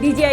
DGI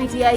PTI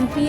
MP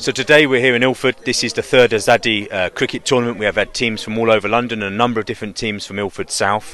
So today we're here in Ilford. This is the third Azadi cricket tournament. We have had teams from all over London and a number of different teams from Ilford South.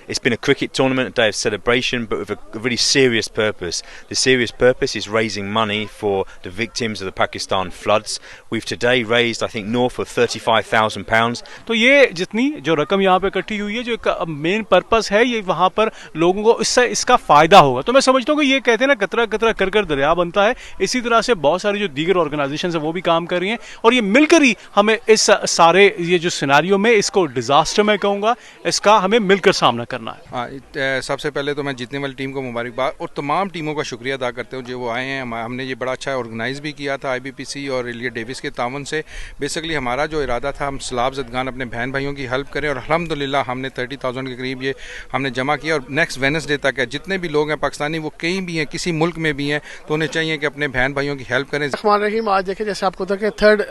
It's been a cricket tournament, a day of celebration, but with a really serious purpose. The serious purpose is raising money for the victims of the Pakistan floods. We've today raised, I think, north of £35,000. تو یہ جتنی جو رقم یہاں پہ اکٹھی ہوئی ہے، جو ایک مین پرپس ہے، یہ وہاں پر لوگوں کو اس کا فائدہ ہوگا. تو میں سمجھتا ہوں کہ یہ کہتے ہیں نا، قطرہ قطرہ کر کر دریا بنتا ہے. اسی طرح سے بہت ساری جو دیگر آرگنائزیشنز ہیں وہ بھی کام کر رہی ہیں، اور یہ مل کر ہی ہمیں اس سارے یہ جو سیناریو میں، اس کو ڈیزاسٹر میں کہوں گا، اس کا ہمیں مل کر سامنا کرنا ہے. سب سے پہلے تو میں جیتنے والی ٹیم کو مبارکباد اور تمام ٹیموں کا شکریہ ادا کرتے ہوں جو وہ آئے ہیں. ہم نے یہ بڑا اچھا آرگنائز بھی کیا تھا IBPC اور ایلیٹ ڈیوس کے تعاون سے. بیسکلی ہمارا جو ارادہ تھا، ہم سیلاب زدگان اپنے بہن بھائیوں کی ہیلپ کریں، اور الحمدللہ ہم نے 30,000 کے قریب یہ ہم نے جمع کیا. اور نیکسٹ وینسڈے تک ہے، جتنے بھی لوگ ہیں پاکستانی، وہ کہیں بھی ہیں، کسی ملک میں بھی ہیں، تو انہیں چاہیے کہ اپنے بہن بھائیوں کی ہیلپ کریں. الرحمن الرحیم. آج دیکھیں جیسے آپ کو کہ تھرڈ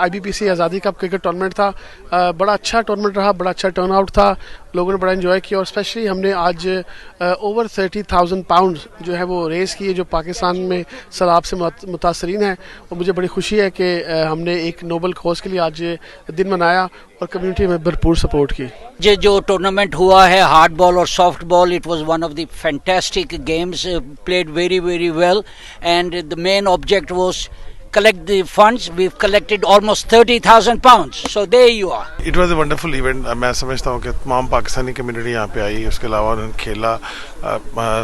IBPC آزادی کپ کرکٹ ٹورنامنٹ تھا. بڑا اچھا ٹورنامنٹ رہا، بڑا اچھا ٹرن آؤٹ تھا، لوگوں نے بڑا انجوائے کیا. اور اسپیشلی ہم نے آج اوور 30,000 پاؤنڈ جو ہے وہ ریز کیے، جو پاکستان میں سیلاب سے متاثرین ہیں. اور مجھے بڑی خوشی ہے کہ ہم نے ایک نوبل کوز کے لیے آج دن منایا اور کمیونٹی میں بھرپور سپورٹ کی. یہ جو ٹورنامنٹ ہوا ہے ہارڈ بال اور soft ball, it was one of the fantastic games played very very well and the main object was collect the funds. We've collected almost 30,000 pounds. So there you are. It was a wonderful event. میں سمجھتا ہوں کہ تمام Pakistani community یہاں پہ آئی. اس کے علاوہ انہوں نے کھیلا،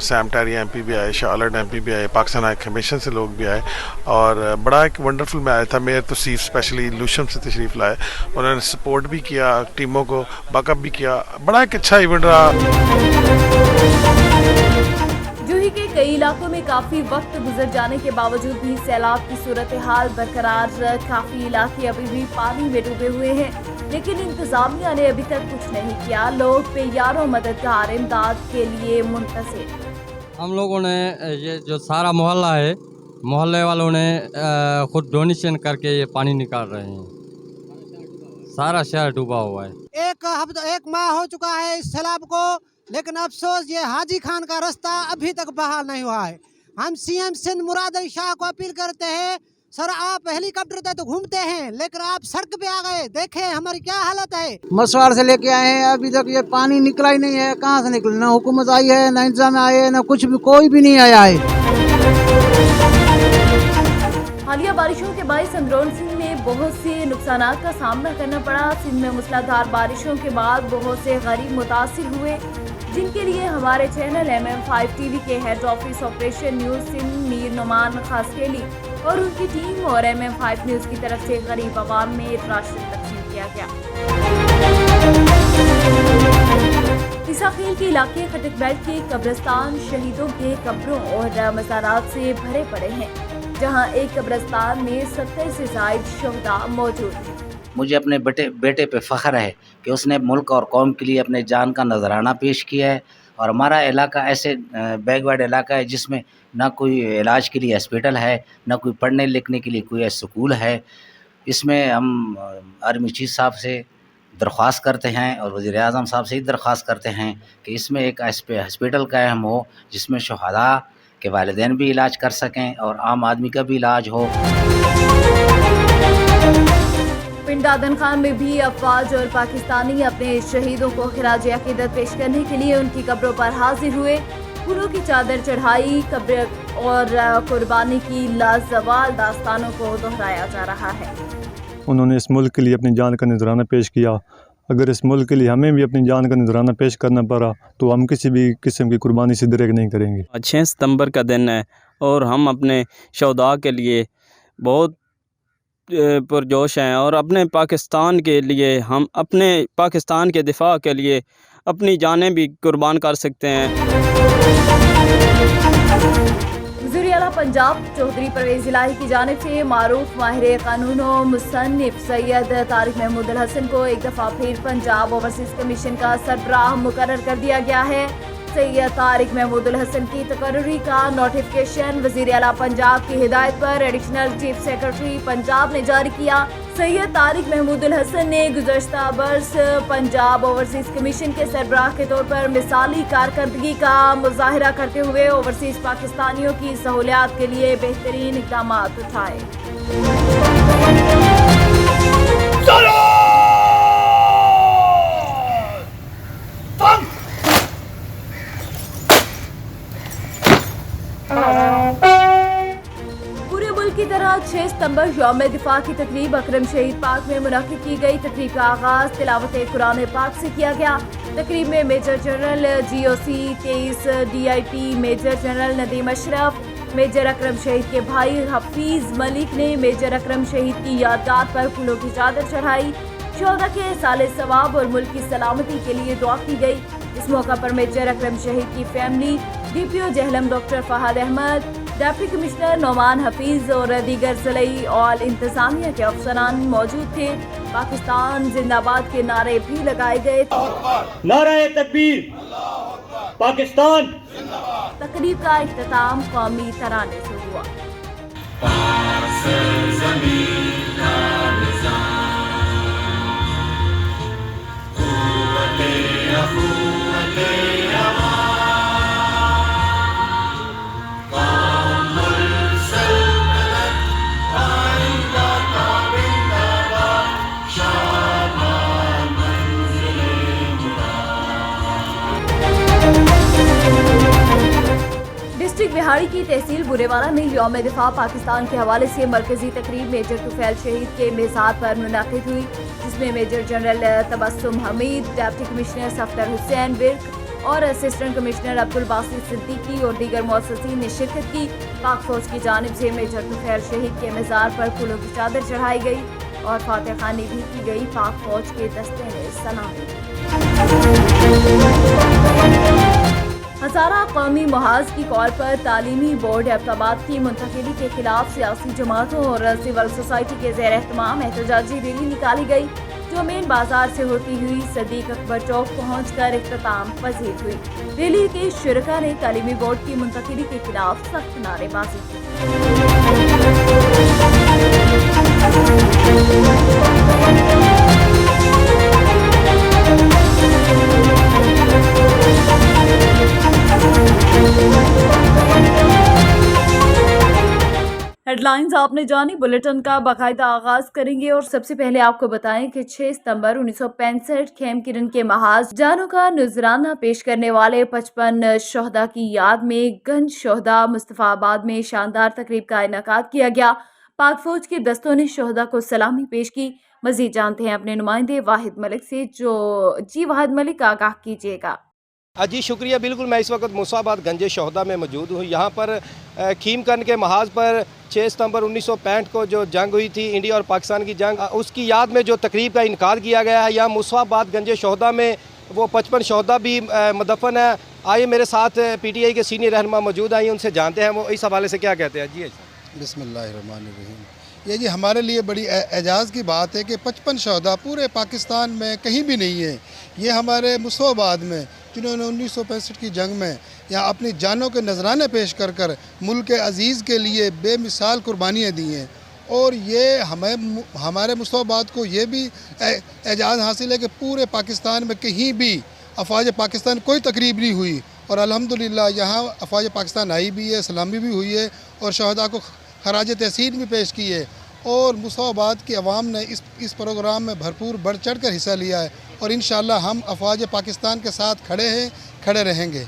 سیم ٹیری MP بھی آئے، شارلٹ MP بھی آئے، پاکستان ہائی کمیشن سے لوگ بھی آئے، اور بڑا ایک ونڈرفل میچ تھا. میئر توصیف اسپیشلی لوشم سے تشریف لائے، انہوں نے سپورٹ بھی کیا، ٹیموں کو بیک اپ بھی کیا. بڑا ایک اچھا ایونٹ رہا. جوہی کے کئی علاقوں میں کافی وقت گزر جانے کے باوجود بھی سیلاب کی صورتحال برقرار. کافی علاقے ابھی بھی پانی میں ڈوبے ہوئے ہیں، لیکن انتظامیہ نے ابھی تک کچھ نہیں کیا. لوگ بے یار و مددگار امداد کے لیے منتظر. ہم لوگوں نے یہ جو سارا محلہ ہے، محلے والوں نے خود ڈونیشن کر کے یہ پانی نکال رہے ہیں. سارا شہر ڈوبا ہوا ہے. ایک ماہ ہو چکا ہے اس سیلاب کو، لیکن افسوس یہ حاجی خان کا رستہ ابھی تک بحال نہیں ہوا ہے. ہم CM سندھ مراد علی شاہ کو اپیل کرتے ہیں، سر آپ ہیلی کاپٹر سے تو گھومتے ہیں، لیکن آپ سڑک پہ آ گئے، دیکھیں ہماری کیا حالت ہے. مسواڑ سے لے کے آئے ہیں، ابھی تک یہ پانی نکلا ہی نہیں ہے. کہاں سے نکلے؟ نہ حکومت آئی ہے، نہ انتظام آئے ہے، نہ کچھ بھی، کوئی بھی نہیں آیا ہے. حالیہ بارشوں کے باعث اندرون سندھ میں بہت سے نقصانات کا سامنا کرنا پڑا. سندھ میں موسلادھار بارشوں کے بعد بہت سے غریب متاثر ہوئے، جن کے لیے ہمارے چینل MM5 TV کے head office operation news Sindh Mir Nauman Khaskheli اور ان کی ٹیم اور MM5 نیوز کی طرف سے غریب عوام میں راشن تقسیم کیا گیا. عیسیٰ خیل کے علاقے خٹک بیلٹ کے قبرستان شہیدوں کے قبروں اور مزارات سے بھرے پڑے ہیں، جہاں ایک قبرستان میں 70 سے زائد شہداء موجود ہیں. مجھے اپنے بیٹے پہ فخر ہے کہ اس نے ملک اور قوم کے لیے اپنے جان کا نذرانہ پیش کیا ہے. اور ہمارا علاقہ ایسے بیک ورڈ علاقہ ہے جس میں نہ کوئی علاج کے لیے ہاسپٹل ہے، نہ کوئی پڑھنے لکھنے کے لیے کوئی اسکول ہے. اس میں ہم آرمی چیف صاحب سے درخواست کرتے ہیں اور وزیر اعظم صاحب سے ہی درخواست کرتے ہیں کہ اس میں ایک ہاسپٹل قائم ہو جس میں شہداء کے والدین بھی علاج کر سکیں اور عام آدمی کا بھی علاج ہو. پنڈ آدن خان میں بھی افواج اور پاکستانی اپنے شہیدوں کو خراج عقیدت پیش کرنے کے لیے ان کی قبروں پر حاضر ہوئے. پھولوں کی چادر چڑھائی، قبر اور قربانی کی لازوال داستانوں کو دہرایا جا رہا ہے. انہوں نے اس ملک کے لیے اپنی جان کا نذرانہ پیش کیا. اگر اس ملک کے لیے ہمیں بھی اپنی جان کا نذرانہ پیش کرنا پڑا تو ہم کسی بھی قسم کی قربانی سے درگزر نہیں کریں گے. 6 ستمبر کا دن ہے اور ہم اپنے شہداء کے لیے بہت پرجوش ہیں اور اپنے پاکستان کے لیے ہم اپنے پاکستان کے دفاع کے لیے اپنی جانیں بھی قربان کر سکتے ہیں۔ وزیر اعلیٰ پنجاب چودھری پرویز الہی کی جانب سے معروف ماہر قانون و مصنف سید طارق محمود الحسن کو ایک دفعہ پھر پنجاب اوورسیز کمیشن کا سربراہ مقرر کر دیا گیا ہے۔ سید طارق محمود الحسن کی تقرری کا نوٹیفکیشن وزیر اعلیٰ پنجاب کی ہدایت پر ایڈیشنل چیف سیکرٹری پنجاب نے جاری کیا۔ سید طارق محمود الحسن نے گزشتہ برس پنجاب اوورسیز کمیشن کے سربراہ کے طور پر مثالی کارکردگی کا مظاہرہ کرتے ہوئے اوورسیز پاکستانیوں کی سہولیات کے لیے بہترین اقدامات اٹھائے۔ پورے ملک کی طرح 6 ستمبر یوم دفاع کی تقریب اکرم شہید پارک میں منعقد کی گئی۔ تقریب کا آغاز تلاوت قرآن پاک سے کیا گیا۔ تقریب میں major general GOC 23 DIP major general Nadeem Ashraf, major Akram شہید کے بھائی حفیظ ملک نے میجر اکرم شہید کی یادگار پر پھولوں کی چادر چڑھائی۔ شہداء کے سال ثواب اور ملک کی سلامتی کے لیے دعا کی گئی۔ اس موقع پر میجر اکرم شہید کی family, DPO Jhelum doctor Fahad Ahmed, deputy commissioner Nauman Hafeez اور دیگر ضلعی اور انتظامیہ کے افسران موجود تھے۔ پاکستان زندہ باد کے نعرے بھی لگائے گئے۔ نعرہ تکبیر، پاکستان۔ تقریب کا اختتام قومی ترانے سے ہوا۔ ڈسٹرکٹ بہاڑی کی تحصیل برے والا میں یوم دفاع پاکستان کے حوالے سے مرکزی تقریب میجر طفیل شہید کے مزار پر منعقد ہوئی، جس میں میجر جنرل تبسم حمید، ڈپٹی کمشنر صفدر حسین ورک اور اسسٹنٹ کمشنر عبدالباسط صدیقی اور دیگر معززین نے شرکت کی۔ پاک فوج کی جانب سے میجر طفیل شہید کے مزار پر پھولوں کی چادر چڑھائی گئی اور فاتح خوانی بھی کی گئی۔ پاک فوج کے دستے نے سلام دی۔ ہزارہ قومی محاذ کی کال پر تعلیمی بورڈ ایبٹ آباد کی منتقلی کے خلاف سیاسی جماعتوں اور سول سوسائٹی کے زیر اہتمام احتجاجی ریلی نکالی گئی، جو مین بازار سے ہوتی ہوئی صدیق اکبر چوک پہنچ کر اختتام پذیر ہوئی۔ ریلی کے شرکاء نے تعلیمی بورڈ کی منتقلی کے خلاف سخت نعرے بازی کی۔ ہیڈ لائنز آپ نے جانی، بلیٹن کا باقاعدہ آغاز کریں گے اور سب سے پہلے آپ کو بتائیں کہ 6 ستمبر 1965 خیم کرن کے محاذ جانوں کا نذرانہ پیش کرنے والے 55 شہداء کی یاد میں گنج شہداء مصطفیٰ آباد میں شاندار تقریب کا انعقاد کیا گیا۔ پاک فوج کے دستوں نے شہداء کو سلامی پیش کی۔ مزید جانتے ہیں اپنے نمائندے واحد ملک سے، جی واحد ملک آگاہ کیجیے گا۔ جی شکریہ، بالکل میں اس وقت مصطفیٰ آباد گنج شہداء میں موجود ہوں۔ یہاں پر خیم کرن کے محاذ پر 6 ستمبر 1965 کو جو جنگ ہوئی تھی، انڈیا اور پاکستان کی جنگ، اس کی یاد میں جو تقریب کا انعقاد کیا گیا ہے، یہاں مصطفیٰ آباد گنج شہداء میں وہ 55 شہداء بھی مدفن ہیں۔ آئیے میرے ساتھ PTI کے سینئر رہنما موجود ہیں، ان سے جانتے ہیں وہ اس حوالے سے کیا کہتے ہیں۔ جی بسم اللہ الرحمن الرحیم۔ یہ جی ہمارے لیے بڑی اعزاز کی بات ہے کہ 55 شہداء پورے پاکستان میں کہیں بھی نہیں ہیں۔ یہ ہمارے مصطفیٰ آباد میں جنہوں نے 1965 کی جنگ میں یہاں اپنی جانوں کے نذرانے پیش کر ملک عزیز کے لیے بے مثال قربانیاں دی ہیں، اور یہ ہمارے مصطفیٰ آباد کو یہ بھی اعزاز حاصل ہے کہ پورے پاکستان میں کہیں بھی افواج پاکستان کوئی تقریب نہیں ہوئی، اور الحمدللہ یہاں افواج پاکستان آئی بھی ہے، سلامی بھی ہوئی ہے اور شہداء کو خراج تحسین بھی پیش کی ہے، اور مصطفیٰ آباد کی عوام نے اس پروگرام میں بھرپور بڑھ چڑھ کر حصہ لیا ہے، اور انشاءاللہ ہم افواج پاکستان کے ساتھ کھڑے ہیں، کھڑے رہیں گے۔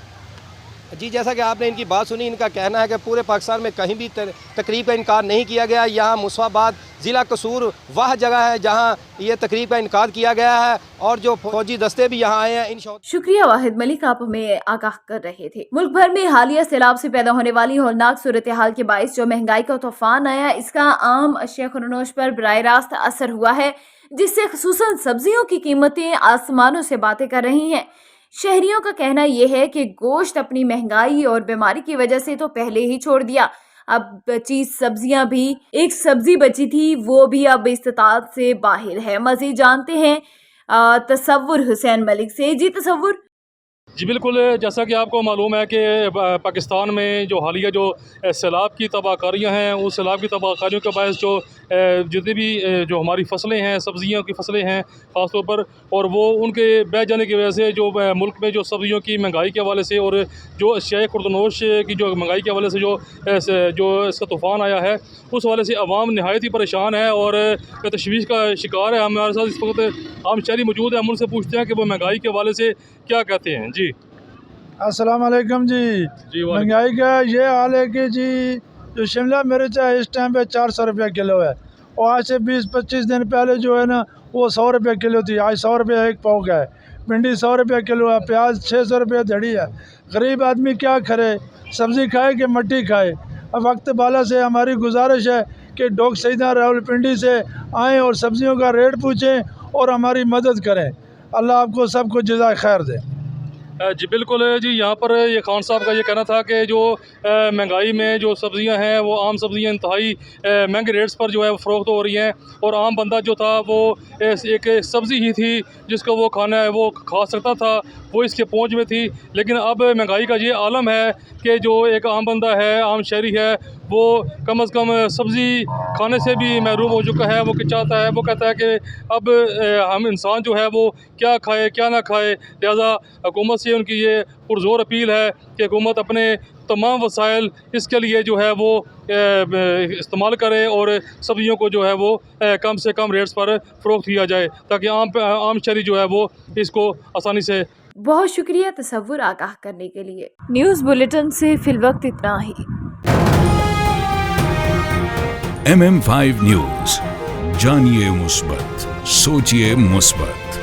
جی جیسا کہ آپ نے ان کی بات سنی، ان کا کہنا ہے کہ پورے پاکستان میں کہیں بھی تقریب کا انعقاد نہیں کیا گیا، یہاں مصطفی آباد ضلع قصور وہ جگہ ہے جہاں یہ تقریب کا انعقاد کیا گیا ہے، اور جو فوجی دستے بھی یہاں آئے ہیں۔ شکریہ واحد ملک، آپ ہمیں آگاہ کر رہے تھے۔ ملک بھر میں حالیہ سیلاب سے پیدا ہونے والی ہولناک صورتحال کے باعث جو مہنگائی کا طوفان آیا، اس کا عام اشیاء خورنوش پر براہ راست اثر ہوا ہے، جس سے خصوصاً سبزیوں کی قیمتیں آسمانوں سے باتیں کر رہی ہیں۔ شہریوں کا کہنا یہ ہے کہ گوشت اپنی مہنگائی اور بیماری کی وجہ سے تو پہلے ہی چھوڑ دیا، اب بچی سبزیاں بھی، ایک سبزی بچی تھی وہ بھی اب استطاعت سے باہر ہے۔ مزید جانتے ہیں تصور حسین ملک سے۔ جی تصور۔ جی بالکل، جیسا کہ آپ کو معلوم ہے کہ پاکستان میں جو حالیہ جو سیلاب کی تباہ کاریاں ہیں، اس سیلاب کی تباہ کاریوں کے باعث جو جتنی بھی جو ہماری فصلیں ہیں، سبزیوں کی فصلیں ہیں خاص طور پر، اور وہ ان کے بہ جانے کی وجہ سے جو ملک میں جو سبزیوں کی مہنگائی کے حوالے سے اور جو اشیاء خوردنوش کی جو مہنگائی کے حوالے سے جو اس کا طوفان آیا ہے، اس حوالے سے عوام نہایت ہی پریشان ہے اور تشویش کا شکار ہے۔ ہمارے ساتھ اس وقت عام شہری موجود ہیں، ہم ان سے پوچھتے ہیں کہ وہ مہنگائی کے حوالے سے کیا کہتے ہیں۔ جی السلام علیکم جی۔ مہنگائی کا یہ حال ہے کہ جی جو شملہ مرچ ہے اس ٹائم پہ 400 روپیہ کلو ہے، اور آج سے 20-25 دن پہلے جو ہے نا وہ 100 روپیہ کلو تھی، آج 100 روپیہ ایک پاؤ کا ہے۔ بھنڈی 100 روپیہ کلو ہے، پیاز 600 روپیہ دھڑی ہے۔ غریب آدمی کیا کرے، سبزی کھائے کہ مٹی کھائے۔ اب وقت بالا سے ہماری گزارش ہے کہ ڈاکٹر سیدہ راولپنڈی سے آئیں اور سبزیوں کا ریٹ پوچھیں اور ہماری مدد کریں۔ اللہ آپ کو سب کو جزائے خیر دے۔ جی بالکل جی، یہاں پر یہ خان صاحب کا یہ کہنا تھا کہ جو مہنگائی میں جو سبزیاں ہیں وہ عام سبزیاں انتہائی مہنگے ریٹس پر جو ہے وہ فروخت ہو رہی ہیں، اور عام بندہ جو تھا وہ ایک سبزی ہی تھی جس کو وہ کھانا ہے وہ کھا سکتا تھا، وہ اس کے پہنچ میں تھی۔ لیکن اب مہنگائی کا یہ عالم ہے کہ جو ایک عام بندہ ہے، عام شہری ہے، وہ کم از کم سبزی کھانے سے بھی محروم ہو چکا ہے۔ وہ چاہتا ہے، وہ کہتا ہے کہ اب ہم انسان جو ہے وہ کیا کھائے کیا نہ کھائے۔ لہٰذا حکومت سے ان کی یہ پرزور اپیل ہے کہ حکومت اپنے تمام وسائل اس کے لیے جو ہے وہ استعمال کرے اور سبزیوں کو جو ہے وہ کم سے کم ریٹس پر فروخت کیا جائے تاکہ عام شہری جو ہے وہ اس کو آسانی سے۔ بہت شکریہ تصور آگاہ کرنے کے لیے۔ نیوز بلیٹن سے فی الوقت اتنا ہی۔ MM5 نیوز، جانیے مثبت، سوچیے مثبت۔